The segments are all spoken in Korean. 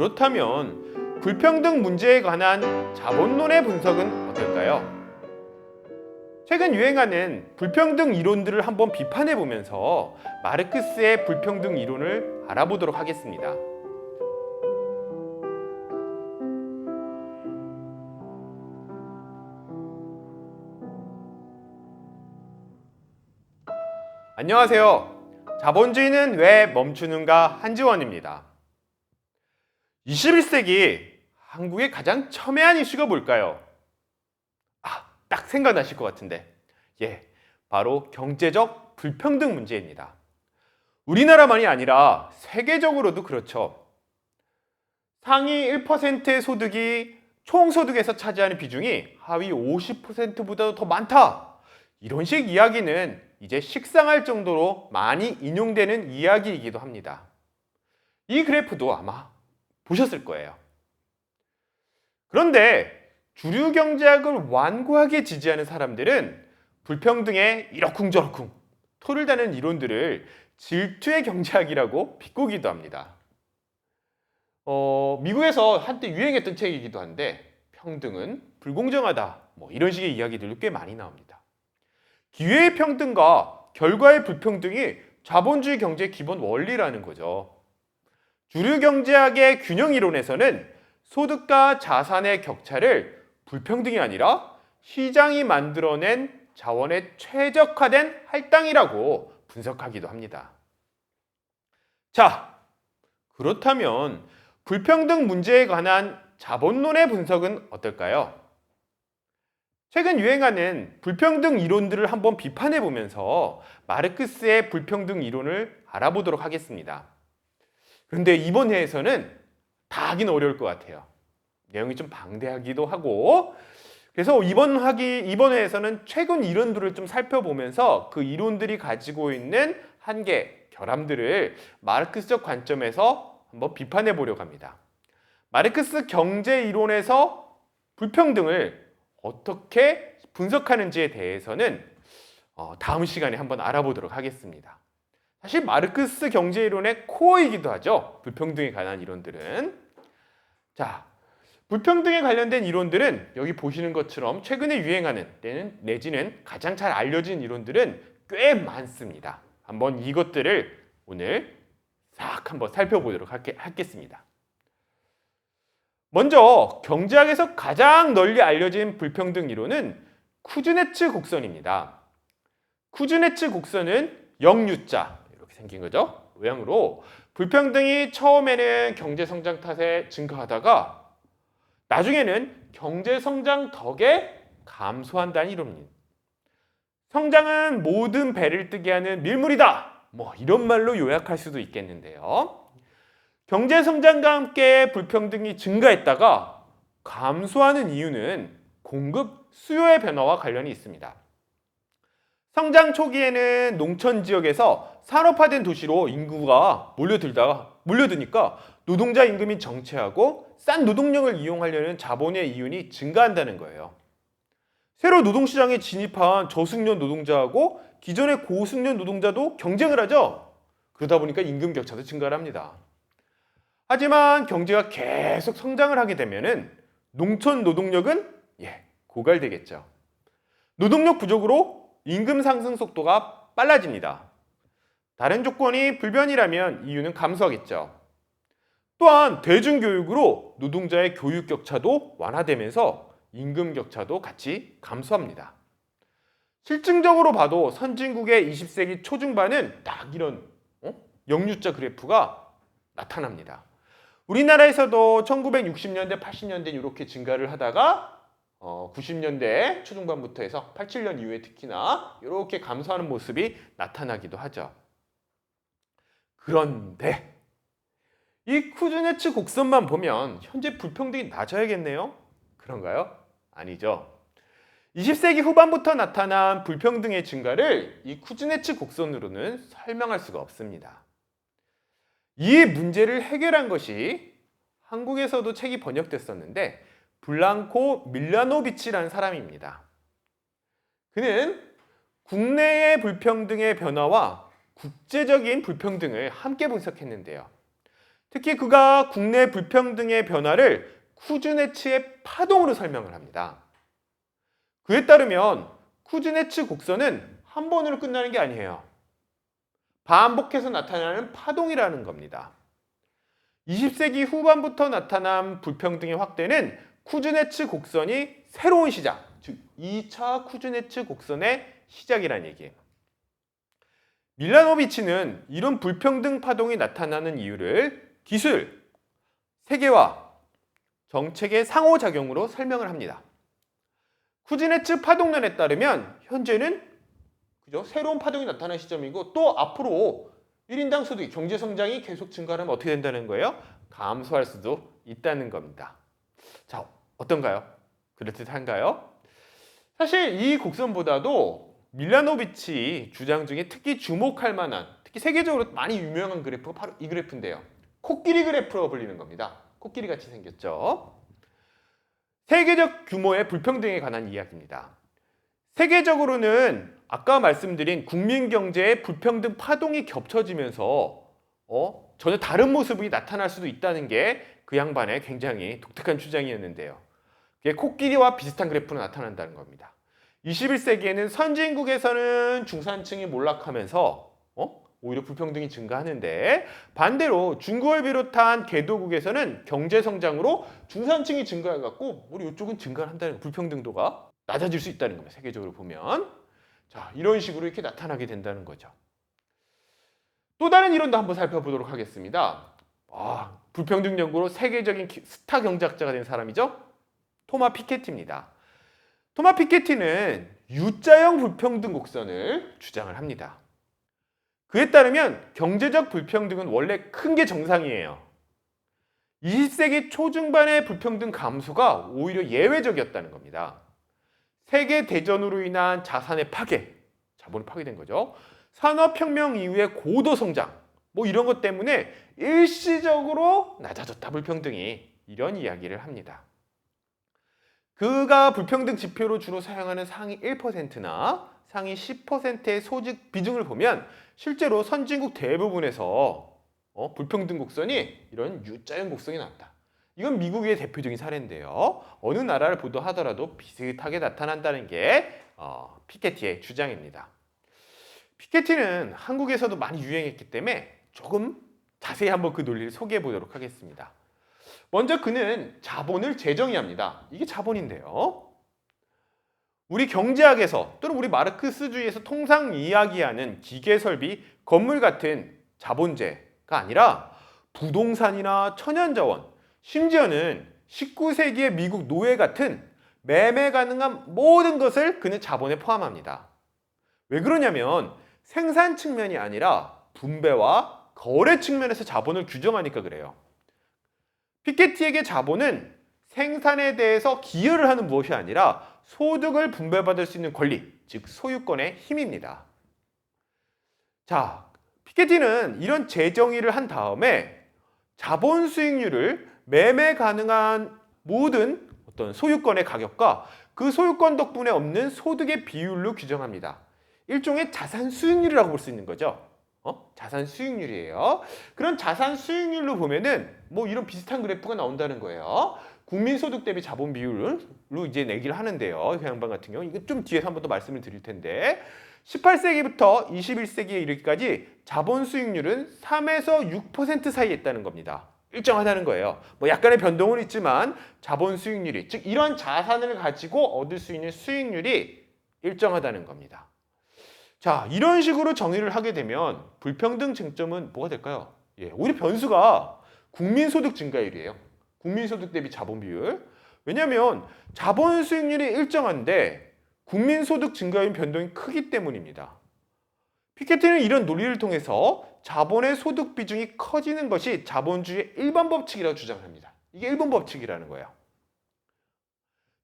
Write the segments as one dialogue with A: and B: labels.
A: 그렇다면 불평등 문제에 관한 자본론의 분석은 어떨까요? 최근 유행하는 불평등 이론들을 한번 비판해 보면서 마르크스의 불평등 이론을 알아보도록 하겠습니다. 안녕하세요. 자본주의는 왜 멈추는가 한지원입니다. 21세기 한국의 가장 첨예한 이슈가 뭘까요? 딱 생각나실 것 같은데. 바로 경제적 불평등 문제입니다. 우리나라만이 아니라 세계적으로도 그렇죠. 상위 1%의 소득이 총소득에서 차지하는 비중이 하위 50%보다도 더 많다. 이런 식 이야기는 이제 식상할 정도로 많이 인용되는 이야기이기도 합니다. 이 그래프도 아마 보셨을 거예요. 그런데 주류 경제학을 완고하게 지지하는 사람들은 불평등에 이러쿵저러쿵 토를 다는 이론들을 질투의 경제학이라고 비꼬기도 합니다. 미국에서 한때 유행했던 책이기도 한데 평등은 불공정하다 이런 식의 이야기들도 꽤 많이 나옵니다. 기회의 평등과 결과의 불평등이 자본주의 경제의 기본 원리라는 거죠. 주류 경제학의 균형 이론에서는 소득과 자산의 격차를 불평등이 아니라 시장이 만들어낸 자원의 최적화된 할당이라고 분석하기도 합니다. 자, 그렇다면 불평등 문제에 관한 자본론의 분석은 어떨까요? 최근 유행하는 불평등 이론들을 한번 비판해 보면서 마르크스의 불평등 이론을 알아보도록 하겠습니다. 그런데 이번 회에서는 다 하긴 어려울 것 같아요. 내용이 좀 방대하기도 하고, 그래서 이번 회에서는 최근 이론들을 좀 살펴보면서 그 이론들이 가지고 있는 한계, 결함들을 마르크스적 관점에서 한번 비판해 보려고 합니다. 마르크스 경제 이론에서 불평등을 어떻게 분석하는지에 대해서는 다음 시간에 한번 알아보도록 하겠습니다. 사실 마르크스 경제 이론의 코어이기도 하죠. 불평등에 관한 이론들은. 자, 불평등에 관련된 이론들은 여기 보시는 것처럼 최근에 유행하는 내지는 가장 잘 알려진 이론들은 꽤 많습니다. 한번 이것들을 오늘 싹 한번 살펴보도록 하겠습니다. 먼저 경제학에서 가장 널리 알려진 불평등 이론은 쿠즈네츠 곡선입니다. 쿠즈네츠 곡선은 영유자 이렇게 생긴 거죠. 모양으로 불평등이 처음에는 경제성장 탓에 증가하다가 나중에는 경제성장 덕에 감소한다는 이론입니다. 성장은 모든 배를 뜨게 하는 밀물이다. 이런 말로 요약할 수도 있겠는데요. 경제성장과 함께 불평등이 증가했다가 감소하는 이유는 공급, 수요의 변화와 관련이 있습니다. 성장 초기에는 농촌 지역에서 산업화된 도시로 인구가 몰려드니까 노동자 임금이 정체하고 싼 노동력을 이용하려는 자본의 이윤이 증가한다는 거예요. 새로 노동시장에 진입한 저숙련 노동자하고 기존의 고숙련 노동자도 경쟁을 하죠. 그러다 보니까 임금 격차도 증가를 합니다. 하지만 경제가 계속 성장을 하게 되면은 농촌 노동력은 고갈되겠죠. 노동력 부족으로 임금 상승 속도가 빨라집니다. 다른 조건이 불변이라면 이유는 감소하겠죠. 또한 대중교육으로 노동자의 교육 격차도 완화되면서 임금 격차도 같이 감소합니다. 실증적으로 봐도 선진국의 20세기 초중반은 딱 이런 영유자 그래프가 나타납니다. 우리나라에서도 1960년대, 80년대 이렇게 증가를 하다가 90년대 초중반부터 해서 87년 이후에 특히나 이렇게 감소하는 모습이 나타나기도 하죠. 그런데 이 쿠즈네츠 곡선만 보면 현재 불평등이 낮아야겠네요? 그런가요? 아니죠. 20세기 후반부터 나타난 불평등의 증가를 이 쿠즈네츠 곡선으로는 설명할 수가 없습니다. 이 문제를 해결한 것이 한국에서도 책이 번역됐었는데 블랑코 밀라노비치라는 사람입니다. 그는 국내의 불평등의 변화와 국제적인 불평등을 함께 분석했는데요. 특히 그가 국내 불평등의 변화를 쿠즈네츠의 파동으로 설명을 합니다. 그에 따르면 쿠즈네츠 곡선은 한 번으로 끝나는 게 아니에요. 반복해서 나타나는 파동이라는 겁니다. 20세기 후반부터 나타난 불평등의 확대는 쿠즈네츠 곡선이 새로운 시작, 즉 2차 쿠즈네츠 곡선의 시작이라는 얘기예요. 밀라노비치는 이런 불평등 파동이 나타나는 이유를 기술, 세계화, 정책의 상호작용으로 설명을 합니다. 쿠즈네츠 파동론에 따르면 현재는 새로운 파동이 나타난 시점이고 또 앞으로 1인당 소득, 경제 성장이 계속 증가하면 어떻게 된다는 거예요? 감소할 수도 있다는 겁니다. 자, 어떤가요? 그럴듯한가요? 사실 이 곡선보다도 밀라노비치 주장 중에 특히 주목할 만한, 특히 세계적으로 많이 유명한 그래프가 바로 이 그래프인데요. 코끼리 그래프로 불리는 겁니다. 코끼리 같이 생겼죠? 세계적 규모의 불평등에 관한 이야기입니다. 세계적으로는 아까 말씀드린 국민 경제의 불평등 파동이 겹쳐지면서 전혀 다른 모습이 나타날 수도 있다는 게 그 양반의 굉장히 독특한 주장이었는데요. 그게 코끼리와 비슷한 그래프로 나타난다는 겁니다. 21세기에는 선진국에서는 중산층이 몰락하면서 오히려 불평등이 증가하는데 반대로 중국을 비롯한 개도국에서는 경제 성장으로 중산층이 증가해갖고 우리 이쪽은 증가한다는 불평등도가 낮아질 수 있다는 겁니다. 세계적으로 보면. 자, 이런 식으로 이렇게 나타나게 된다는 거죠. 또 다른 이론도 한번 살펴보도록 하겠습니다. 불평등 연구로 세계적인 스타 경제학자가 된 사람이죠. 토마 피케티입니다. 토마 피케티는 U자형 불평등 곡선을 주장을 합니다. 그에 따르면 경제적 불평등은 원래 큰 게 정상이에요. 20세기 초중반의 불평등 감소가 오히려 예외적이었다는 겁니다. 세계 대전으로 인한 자산의 파괴, 자본이 파괴된 거죠. 산업혁명 이후의 고도 성장, 이런 것 때문에 일시적으로 낮아졌다 불평등이, 이런 이야기를 합니다. 그가 불평등 지표로 주로 사용하는 상위 1%나 상위 10%의 소득 비중을 보면 실제로 선진국 대부분에서 불평등 곡선이 이런 U자형 곡선이 나왔다. 이건 미국의 대표적인 사례인데요. 어느 나라를 보도하더라도 비슷하게 나타난다는 게 피케티의 주장입니다. 피케티는 한국에서도 많이 유행했기 때문에 조금 자세히 한번 그 논리를 소개해 보도록 하겠습니다. 먼저 그는 자본을 재정의합니다. 이게 자본인데요. 우리 경제학에서 또는 우리 마르크스주의에서 통상 이야기하는 기계설비, 건물 같은 자본재가 아니라 부동산이나 천연자원, 심지어는 19세기의 미국 노예 같은 매매 가능한 모든 것을 그는 자본에 포함합니다. 왜 그러냐면 생산 측면이 아니라 분배와 거래 측면에서 자본을 규정하니까 그래요. 피케티에게 자본은 생산에 대해서 기여를 하는 무엇이 아니라 소득을 분배받을 수 있는 권리, 즉 소유권의 힘입니다. 자, 피케티는 이런 재정의를 한 다음에 자본 수익률을 매매 가능한 모든 어떤 소유권의 가격과 그 소유권 덕분에 얻는 소득의 비율로 규정합니다. 일종의 자산 수익률이라고 볼 수 있는 거죠. 자산 수익률이에요. 그런 자산 수익률로 보면은 이런 비슷한 그래프가 나온다는 거예요. 국민소득 대비 자본 비율로 이제 내기를 하는데요. 그 양반 같은 경우 이거 좀 뒤에서 한 번 더 말씀을 드릴 텐데 18세기부터 21세기에 이르기까지 자본 수익률은 3에서 6% 사이에 있다는 겁니다. 일정하다는 거예요. 약간의 변동은 있지만 자본 수익률이, 즉 이런 자산을 가지고 얻을 수 있는 수익률이 일정하다는 겁니다. 자, 이런 식으로 정의를 하게 되면 불평등 쟁점은 뭐가 될까요? 오히려 변수가 국민소득 증가율이에요. 국민소득 대비 자본 비율. 왜냐하면 자본 수익률이 일정한데 국민소득 증가율 변동이 크기 때문입니다. 피케티는 이런 논리를 통해서 자본의 소득 비중이 커지는 것이 자본주의의 일반 법칙이라고 주장합니다. 이게 일본 법칙이라는 거예요.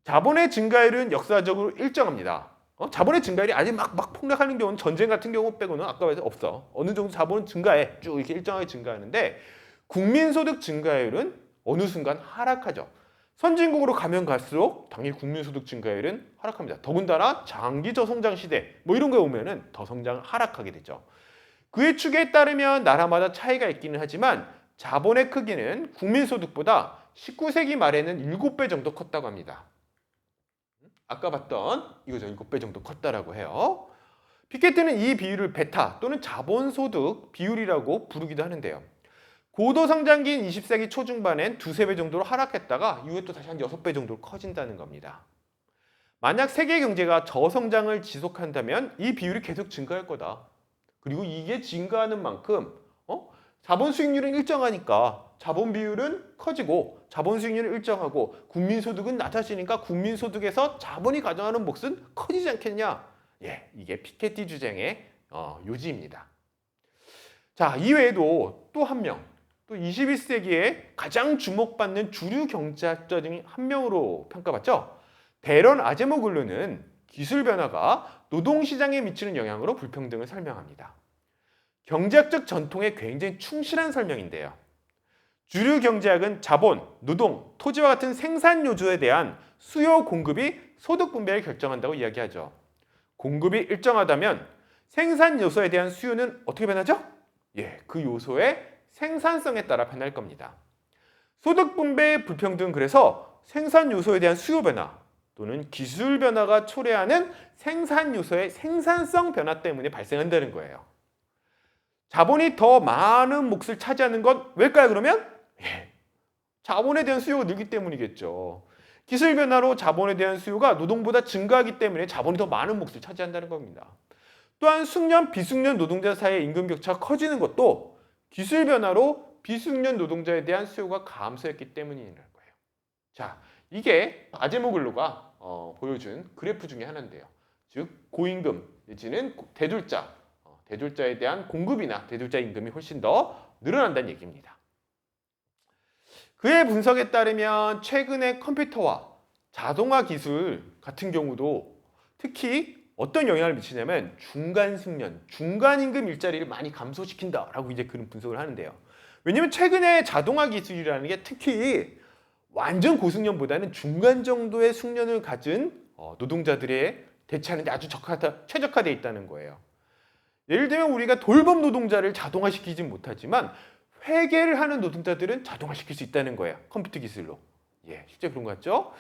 A: 자본의 증가율은 역사적으로 일정합니다. 자본의 증가율이 아직 막 폭락하는 경우는 전쟁 같은 경우 빼고는 아까 말해서 없어. 어느 정도 자본은 증가해. 쭉 이렇게 일정하게 증가하는데 국민소득 증가율은 어느 순간 하락하죠. 선진국으로 가면 갈수록 당연히 국민소득 증가율은 하락합니다. 더군다나 장기 저성장 시대 이런 거에 오면은 더 성장 하락하게 되죠. 그의 추계에 따르면 나라마다 차이가 있기는 하지만 자본의 크기는 국민소득보다 19세기 말에는 7배 정도 컸다고 합니다. 아까 봤던 이거죠. 7배 정도 컸다라고 해요. 피케티는 이 비율을 베타 또는 자본소득 비율이라고 부르기도 하는데요. 고도 성장기인 20세기 초중반엔 2~3배 정도로 하락했다가 이후에 또 다시 한 6배 정도로 커진다는 겁니다. 만약 세계 경제가 저성장을 지속한다면 이 비율이 계속 증가할 거다. 그리고 이게 증가하는 만큼 자본 수익률은 일정하니까 자본 비율은 커지고 자본 수익률은 일정하고 국민 소득은 낮아지니까 국민 소득에서 자본이 가져가는 몫은 커지지 않겠냐? 예, 이게 피케티 주장의 요지입니다. 자, 이외에도 또 한 명, 또 21세기에 가장 주목받는 주류 경제학자 중 한 명으로 평가받죠. 데런 아제모글루는 기술 변화가 노동시장에 미치는 영향으로 불평등을 설명합니다. 경제학적 전통에 굉장히 충실한 설명인데요. 주류 경제학은 자본, 노동, 토지와 같은 생산 요소에 대한 수요 공급이 소득 분배를 결정한다고 이야기하죠. 공급이 일정하다면 생산 요소에 대한 수요는 어떻게 변하죠? 예, 그 요소의 생산성에 따라 변할 겁니다. 소득 분배의 불평등은 그래서 생산 요소에 대한 수요 변화 또는 기술 변화가 초래하는 생산 요소의 생산성 변화 때문에 발생한다는 거예요. 자본이 더 많은 몫을 차지하는 건 왜일까요, 그러면? 예, 자본에 대한 수요가 늘기 때문이겠죠. 기술 변화로 자본에 대한 수요가 노동보다 증가하기 때문에 자본이 더 많은 몫을 차지한다는 겁니다. 또한 숙련, 비숙련 노동자 사이의 임금 격차가 커지는 것도 기술 변화로 비숙련 노동자에 대한 수요가 감소했기 때문이라는 거예요. 자, 이게 아제모글루가 보여준 그래프 중에 하나인데요. 즉, 고임금 내지는 대졸자, 대졸자에 대한 공급이나 대졸자 임금이 훨씬 더 늘어난다는 얘기입니다. 그의 분석에 따르면 최근의 컴퓨터와 자동화 기술 같은 경우도 특히 어떤 영향을 미치냐면 중간 숙련, 중간 임금 일자리를 많이 감소시킨다라고 이제 그런 분석을 하는데요. 왜냐면 최근에 자동화 기술이라는 게 특히 완전 고숙련보다는 중간 정도의 숙련을 가진 노동자들의 대체하는 데 아주 최적화되어 있다는 거예요. 예를 들면 우리가 돌봄 노동자를 자동화시키진 못하지만 회계를 하는 노동자들은 자동화시킬 수 있다는 거예요. 컴퓨터 기술로. 예, 실제 그런 거 같죠?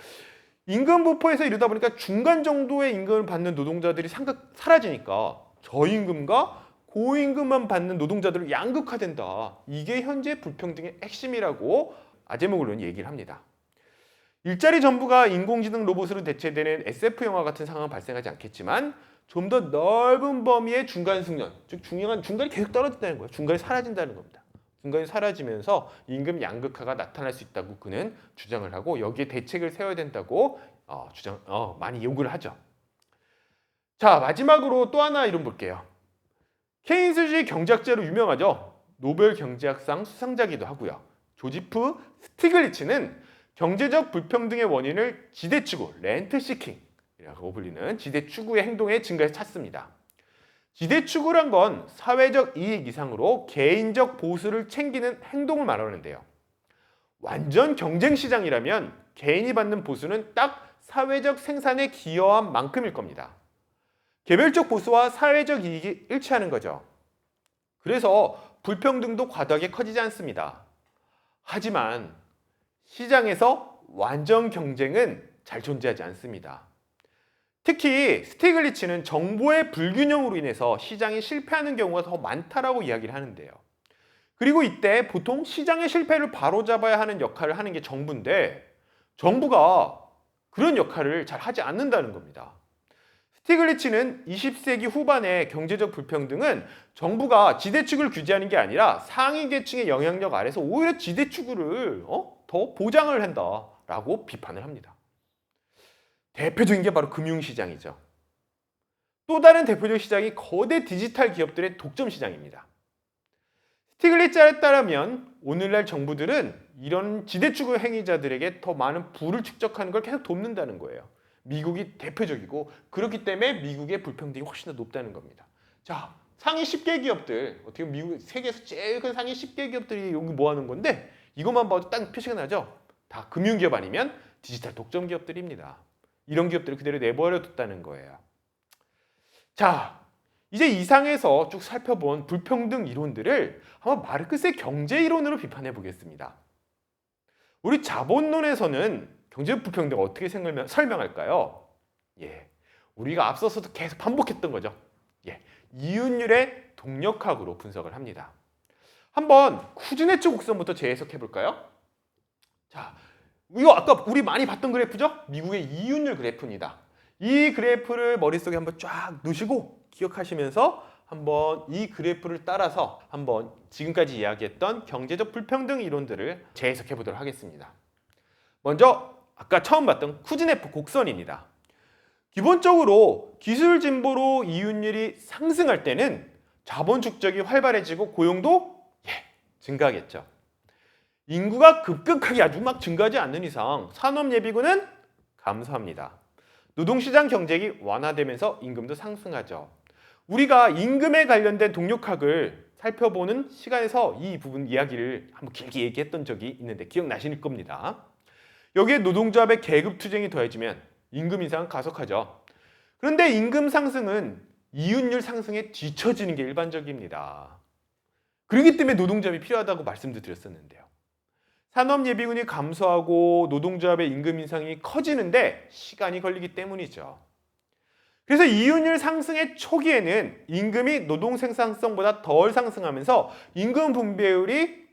A: 임금 부포에서 이러다 보니까 중간 정도의 임금을 받는 노동자들이 사라지니까 저임금과 고임금만 받는 노동자들을 양극화된다. 이게 현재 불평등의 핵심이라고 아제모글루는 얘기를 합니다. 일자리 전부가 인공지능 로봇으로 대체되는 SF 영화 같은 상황은 발생하지 않겠지만 좀 더 넓은 범위의 중간 숙련, 즉 중간이 계속 떨어진다는 거예요. 중간이 사라진다는 겁니다. 중간이 사라지면서 임금 양극화가 나타날 수 있다고 그는 주장을 하고 여기에 대책을 세워야 된다고 많이 요구를 하죠. 자, 마지막으로 또 하나 이름 볼게요. 케인스주의 경제학자로 유명하죠. 노벨 경제학상 수상자기도 하고요. 조지프 스티글리츠는 경제적 불평등의 원인을 지대추구, 렌트 시킹이라고 불리는 지대추구의 행동의 증가에서 찾습니다. 지대추구란 건 사회적 이익 이상으로 개인적 보수를 챙기는 행동을 말하는데요. 완전 경쟁 시장이라면 개인이 받는 보수는 딱 사회적 생산에 기여한 만큼일 겁니다. 개별적 보수와 사회적 이익이 일치하는 거죠. 그래서 불평등도 과도하게 커지지 않습니다. 하지만 시장에서 완전 경쟁은 잘 존재하지 않습니다. 특히 스티글리츠는 정보의 불균형으로 인해서 시장이 실패하는 경우가 더 많다라고 이야기를 하는데요. 그리고 이때 보통 시장의 실패를 바로잡아야 하는 역할을 하는 게 정부인데 정부가 그런 역할을 잘 하지 않는다는 겁니다. 스티글리츠는 20세기 후반의 경제적 불평등은 정부가 지대축을 규제하는 게 아니라 상위 계층의 영향력 아래서 오히려 지대축을 더 보장을 한다라고 비판을 합니다. 대표적인 게 바로 금융시장이죠. 또 다른 대표적 시장이 거대 디지털 기업들의 독점 시장입니다. 스티글리츠에 따르면 오늘날 정부들은 이런 지대추구 행위자들에게 더 많은 부를 축적하는 걸 계속 돕는다는 거예요. 미국이 대표적이고 그렇기 때문에 미국의 불평등이 훨씬 더 높다는 겁니다. 자, 상위 10개 기업들, 어떻게 보면 미국 세계에서 제일 큰 상위 10개 기업들이 여기 모아놓은 건데 이것만 봐도 딱 표시가 나죠? 다 금융기업 아니면 디지털 독점 기업들입니다. 이런 기업들을 그대로 내버려 뒀다는 거예요. 자, 이제 이상에서 쭉 살펴본 불평등 이론들을 한번 마르크스의 경제 이론으로 비판해 보겠습니다. 우리 자본론에서는 경제 불평등 어떻게 설명할까요? 우리가 앞서서도 계속 반복했던 거죠. 이윤율의 동력학으로 분석을 합니다. 한번 쿠즈네츠 곡선부터 재해석해 볼까요? 자, 이거 아까 우리 많이 봤던 그래프죠? 미국의 이윤율 그래프입니다. 이 그래프를 머릿속에 한번 쫙 놓으시고 기억하시면서 한번 이 그래프를 따라서 한번 지금까지 이야기했던 경제적 불평등 이론들을 재해석해 보도록 하겠습니다. 먼저 아까 처음 봤던 쿠즈네프 곡선입니다. 기본적으로 기술 진보로 이윤율이 상승할 때는 자본 축적이 활발해지고 고용도 증가하겠죠. 인구가 급격하게 아주 막 증가하지 않는 이상 산업 예비군은 감소합니다. 노동시장 경쟁이 완화되면서 임금도 상승하죠. 우리가 임금에 관련된 동력학을 살펴보는 시간에서 이 부분 이야기를 한번 길게 얘기했던 적이 있는데 기억나실 겁니다. 여기에 노동조합의 계급 투쟁이 더해지면 임금 인상은 가속하죠. 그런데 임금 상승은 이윤율 상승에 뒤처지는 게 일반적입니다. 그렇기 때문에 노동조합이 필요하다고 말씀도 드렸었는데요. 산업예비군이 감소하고 노동조합의 임금 인상이 커지는데 시간이 걸리기 때문이죠. 그래서 이윤율 상승의 초기에는 임금이 노동 생산성보다 덜 상승하면서 임금 분배율이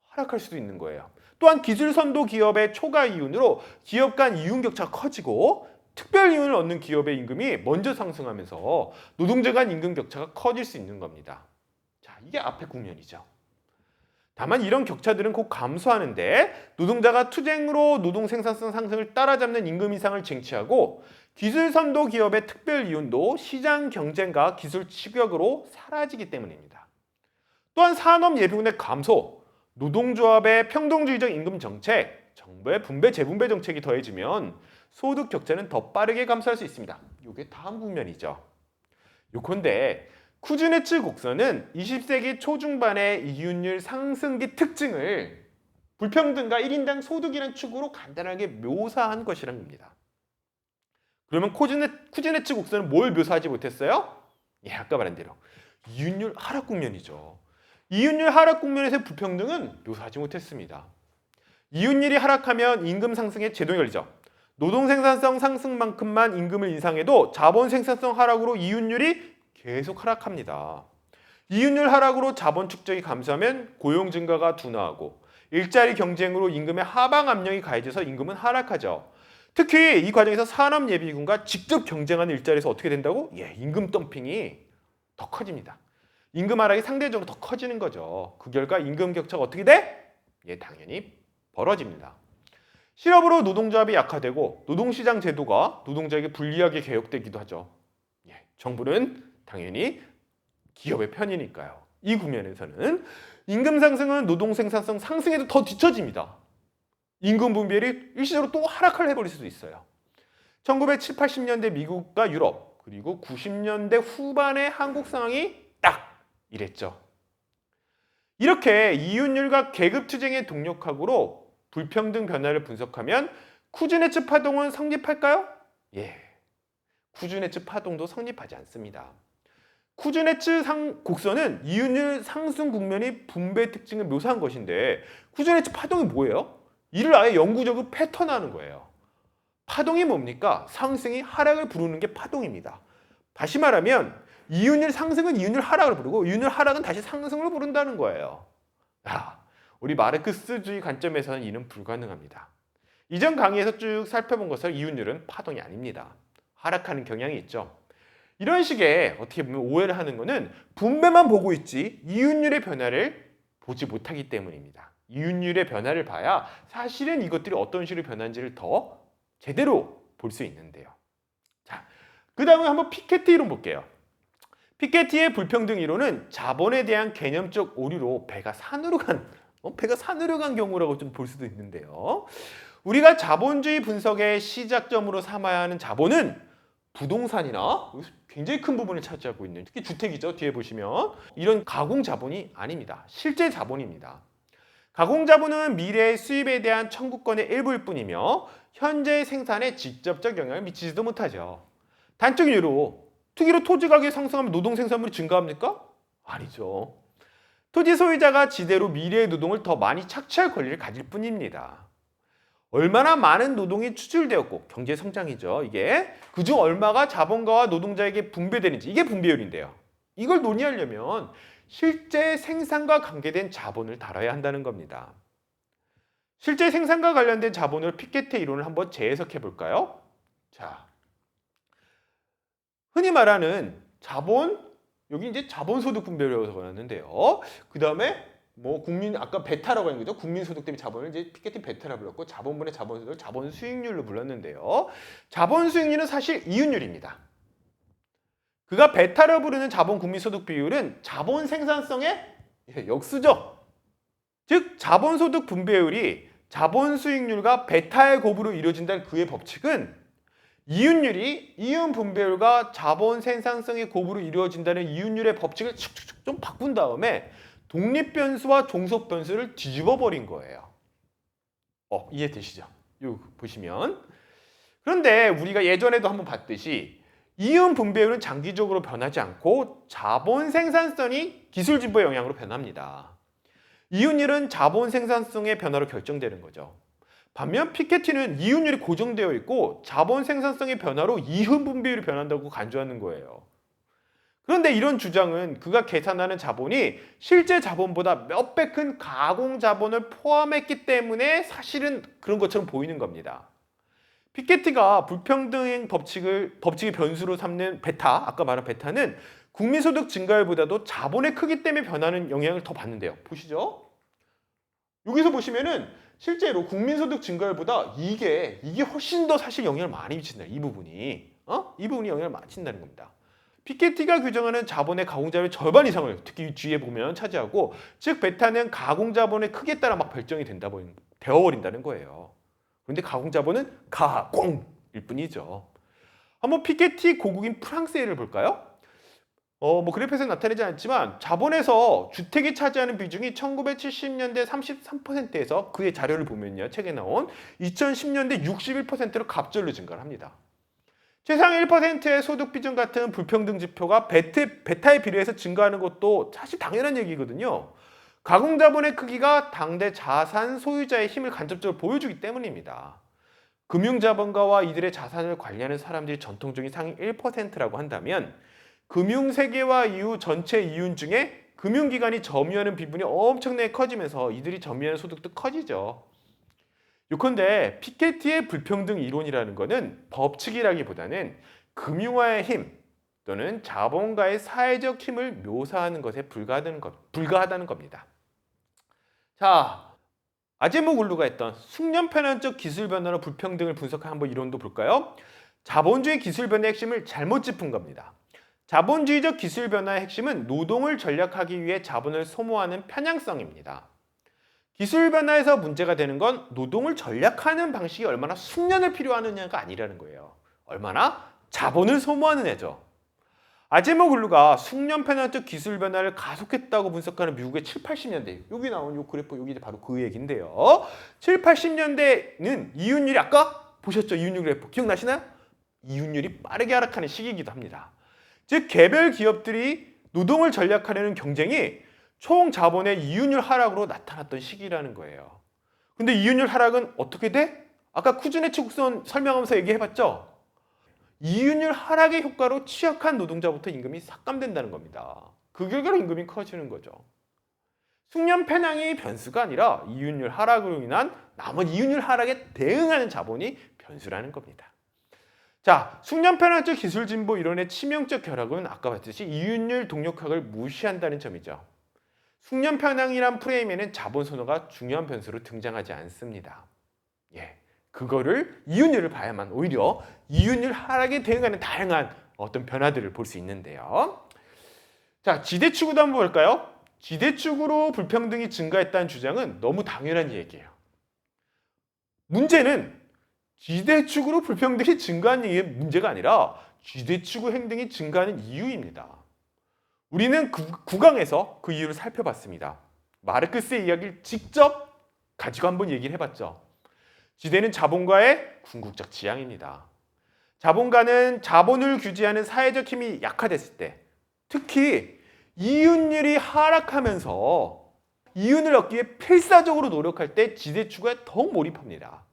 A: 하락할 수도 있는 거예요. 또한 기술 선도 기업의 초과 이윤으로 기업 간 이윤 격차가 커지고 특별 이윤을 얻는 기업의 임금이 먼저 상승하면서 노동자 간 임금 격차가 커질 수 있는 겁니다. 자, 이게 앞의 국면이죠. 다만 이런 격차들은 곧 감소하는데 노동자가 투쟁으로 노동 생산성 상승을 따라잡는 임금 인상을 쟁취하고 기술 선도 기업의 특별 이윤도 시장 경쟁과 기술 추격으로 사라지기 때문입니다. 또한 산업 예비군의 감소, 노동조합의 평등주의적 임금 정책, 정부의 분배 재분배 정책이 더해지면 소득 격차는 더 빠르게 감소할 수 있습니다. 이게 다음 국면이죠. 요컨대 쿠즈네츠 곡선은 20세기 초중반의 이윤율 상승기 특징을 불평등과 1인당 소득이라는 축으로 간단하게 묘사한 것이란 겁니다. 그러면 쿠즈네츠 곡선은 뭘 묘사하지 못했어요? 아까 말한 대로 이윤율 하락 국면이죠. 이윤율 하락 국면에서의 불평등은 묘사하지 못했습니다. 이윤율이 하락하면 임금 상승에 제동이 걸리죠. 노동 생산성 상승만큼만 임금을 인상해도 자본 생산성 하락으로 이윤율이 계속 하락합니다. 이윤율 하락으로 자본 축적이 감소하면 고용 증가가 둔화하고 일자리 경쟁으로 임금의 하방 압력이 가해져서 임금은 하락하죠. 특히 이 과정에서 산업 예비군과 직접 경쟁하는 일자리에서 어떻게 된다고? 임금 덤핑이 더 커집니다. 임금 하락이 상대적으로 더 커지는 거죠. 그 결과 임금 격차가 어떻게 돼? 당연히 벌어집니다. 실업으로 노동조합이 약화되고 노동시장 제도가 노동자에게 불리하게 개혁되기도 하죠. 정부는 당연히 기업의 편이니까요. 이 국면에서는 임금 상승은 노동 생산성 상승에도 더 뒤처집니다. 임금 분배율이 일시적으로 또 하락을 해버릴 수도 있어요. 1970, 80년대 미국과 유럽 그리고 90년대 후반의 한국 상황이 딱 이랬죠. 이렇게 이윤율과 계급투쟁의 동력학으로 불평등 변화를 분석하면 쿠즈네츠 파동은 성립할까요? 쿠즈네츠 파동도 성립하지 않습니다. 쿠즈네츠 곡선은 이윤율 상승 국면이 분배 특징을 묘사한 것인데 쿠즈네츠 파동이 뭐예요? 이를 아예 영구적으로 패턴화하는 거예요. 파동이 뭡니까? 상승이 하락을 부르는 게 파동입니다. 다시 말하면 이윤율 상승은 이윤율 하락을 부르고 이윤율 하락은 다시 상승을 부른다는 거예요. 우리 마르크스주의 관점에서는 이는 불가능합니다. 이전 강의에서 쭉 살펴본 것처럼 이윤율은 파동이 아닙니다. 하락하는 경향이 있죠. 이런 식의 어떻게 보면 오해를 하는 것은 분배만 보고 있지 이윤율의 변화를 보지 못하기 때문입니다. 이윤율의 변화를 봐야 사실은 이것들이 어떤 식으로 변하는지를 더 제대로 볼 수 있는데요. 자, 그 다음에 한번 피케티 이론 볼게요. 피케티의 불평등 이론은 자본에 대한 개념적 오류로 배가 산으로 간 경우라고 좀 볼 수도 있는데요. 우리가 자본주의 분석의 시작점으로 삼아야 하는 자본은 부동산이나 굉장히 큰 부분을 차지하고 있는 특히 주택이죠. 뒤에 보시면 이런 가공 자본이 아닙니다. 실제 자본입니다. 가공 자본은 미래의 수입에 대한 청구권의 일부일 뿐이며 현재 생산에 직접적 영향을 미치지도 못하죠. 단적 예로 특이로 토지 가격이 상승하면 노동 생산물이 증가합니까? 아니죠. 토지 소유자가 지대로 미래의 노동을 더 많이 착취할 권리를 가질 뿐입니다. 얼마나 많은 노동이 추출되었고 경제 성장이죠. 이게 그중 얼마가 자본가와 노동자에게 분배되는지 이게 분배율인데요. 이걸 논의하려면 실제 생산과 관계된 자본을 다뤄야 한다는 겁니다. 실제 생산과 관련된 자본을 피케티의 이론을 한번 재해석해 볼까요? 자, 흔히 말하는 자본, 여기 이제 자본소득 분배율이라고 적어놨는데요. 그 다음에 뭐 국민 아까 베타라고 하는 거죠. 국민소득 대비 자본을 이제 피케티 베타라고 불렀고 자본분의 자본소득을 자본수익률로 불렀는데요. 자본수익률은 사실 이윤율입니다. 그가 베타로 부르는 자본 국민소득 비율은 자본 생산성의 역수죠. 즉 자본소득 분배율이 자본수익률과 베타의 곱으로 이루어진다는 그의 법칙은 이윤율이 이윤 분배율과 자본 생산성의 곱으로 이루어진다는 이윤율의 법칙을 축축축 좀 바꾼 다음에 독립변수와 종속변수를 뒤집어 버린 거예요. 이해되시죠? 요 보시면. 그런데 우리가 예전에도 한번 봤듯이 이윤 분배율은 장기적으로 변하지 않고 자본 생산성이 기술 진보의 영향으로 변합니다. 이윤율은 자본 생산성의 변화로 결정되는 거죠. 반면 피케티는 이윤율이 고정되어 있고 자본 생산성의 변화로 이윤 분배율이 변한다고 간주하는 거예요. 그런데 이런 주장은 그가 계산하는 자본이 실제 자본보다 몇 배 큰 가공 자본을 포함했기 때문에 사실은 그런 것처럼 보이는 겁니다. 피케티가 불평등 법칙의 변수로 삼는 베타, 아까 말한 베타는 국민소득 증가율보다도 자본의 크기 때문에 변하는 영향을 더 받는데요. 보시죠. 여기서 보시면은 실제로 국민소득 증가율보다 이게 훨씬 더 사실 영향을 많이 미친다. 이 부분이. 이 부분이 영향을 많이 미친다는 겁니다. 피케티가 규정하는 자본의 가공자본의 절반 이상을 특히 뒤에 보면 차지하고 즉 베타는 가공자본의 크기에 따라 막 결정이 되어버린다는 거예요. 그런데 가공자본은 가공일 뿐이죠. 한번 피케티 고국인 프랑스의 예를 볼까요? 뭐 그래프에서 나타내지 않았지만 자본에서 주택이 차지하는 비중이 1970년대 33%에서 그의 자료를 보면요. 책에 나온 2010년대 61%로 갑절로 증가를 합니다. 최상 1%의 소득 비중 같은 불평등 지표가 베타에 비례해서 증가하는 것도 사실 당연한 얘기거든요. 가공자본의 크기가 당대 자산 소유자의 힘을 간접적으로 보여주기 때문입니다. 금융자본가와 이들의 자산을 관리하는 사람들이 전통적인 상위 1%라고 한다면 금융세계화 이후 전체 이윤 중에 금융기관이 점유하는 비중이 엄청나게 커지면서 이들이 점유하는 소득도 커지죠. 요컨대 피케티의 불평등 이론이라는 것은 법칙이라기보다는 금융화의 힘 또는 자본가의 사회적 힘을 묘사하는 것에 불과하다는 겁니다. 자, 아제모 울루가 했던 숙련 편향적 기술 변화로 불평등을 분석한 한번 이론도 볼까요? 자본주의 기술 변화의 핵심을 잘못 짚은 겁니다. 자본주의적 기술 변화의 핵심은 노동을 전략하기 위해 자본을 소모하는 편향성입니다. 기술 변화에서 문제가 되는 건 노동을 전략하는 방식이 얼마나 숙련을 필요하느냐가 아니라는 거예요. 얼마나 자본을 소모하느냐죠. 아제모 글루가 숙련 편향적 기술 변화를 가속했다고 분석하는 미국의 7, 80년대 여기 나온 이 그래프 여기 바로 그 얘기인데요. 7, 80년대는 이윤율이 아까 보셨죠? 이윤율 그래프 기억나시나요? 이윤율이 빠르게 하락하는 시기이기도 합니다. 즉 개별 기업들이 노동을 전략하려는 경쟁이 총 자본의 이윤율 하락으로 나타났던 시기라는 거예요. 근데 이윤율 하락은 어떻게 돼? 아까 쿠즈네츠 곡선 설명하면서 얘기해봤죠? 이윤율 하락의 효과로 취약한 노동자부터 임금이 삭감된다는 겁니다. 그 결과로 임금이 커지는 거죠. 숙련 편향이 변수가 아니라 이윤율 하락으로 인한 남은 이윤율 하락에 대응하는 자본이 변수라는 겁니다. 자, 숙련 편향적 기술 진보 이론의 치명적 결함은 아까 봤듯이 이윤율 동력학을 무시한다는 점이죠. 숙련 편향이란 프레임에는 자본 선호가 중요한 변수로 등장하지 않습니다. 그거를 이윤율을 봐야만 오히려 이윤율 하락에 대응하는 다양한 어떤 변화들을 볼 수 있는데요. 자, 지대축으로 한번 볼까요? 지대축으로 불평등이 증가했다는 주장은 너무 당연한 얘기예요. 문제는 지대축으로 불평등이 증가한 게 문제가 아니라 지대축의 행등이 증가하는 이유입니다. 우리는 9강에서 그 이유를 살펴봤습니다. 마르크스의 이야기를 직접 가지고 한번 얘기를 해봤죠. 지대는 자본가의 궁극적 지향입니다. 자본가는 자본을 규제하는 사회적 힘이 약화됐을 때, 특히 이윤율이 하락하면서 이윤을 얻기 위해 필사적으로 노력할 때 지대추구에 더욱 몰입합니다.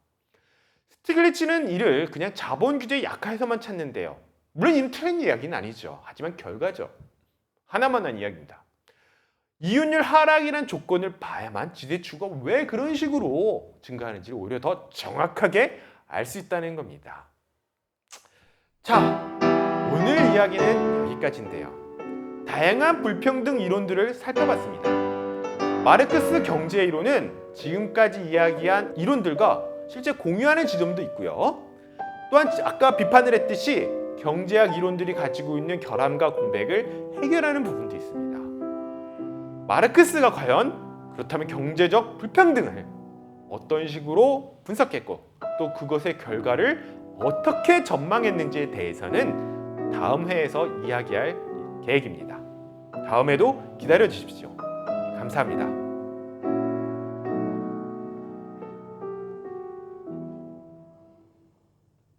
A: 스티글리츠는 이를 그냥 자본 규제 약화에서만 찾는데요. 물론 이는 틀린 이야기는 아니죠. 하지만 결과죠. 하나만한 이야기입니다. 이윤율 하락이란 조건을 봐야만 지대추구가 왜 그런 식으로 증가하는지를 오히려 더 정확하게 알 수 있다는 겁니다. 자, 오늘 이야기는 여기까지인데요. 다양한 불평등 이론들을 살펴봤습니다. 마르크스 경제 이론은 지금까지 이야기한 이론들과 실제 공유하는 지점도 있고요. 또한 아까 비판을 했듯이 경제학 이론들이 가지고 있는 결함과 공백을 해결하는 부분도 있습니다. 마르크스가 과연 그렇다면 경제적 불평등을 어떤 식으로 분석했고 또 그것의 결과를 어떻게 전망했는지에 대해서는 다음 회에서 이야기할 계획입니다. 다음에도 기다려 주십시오. 감사합니다.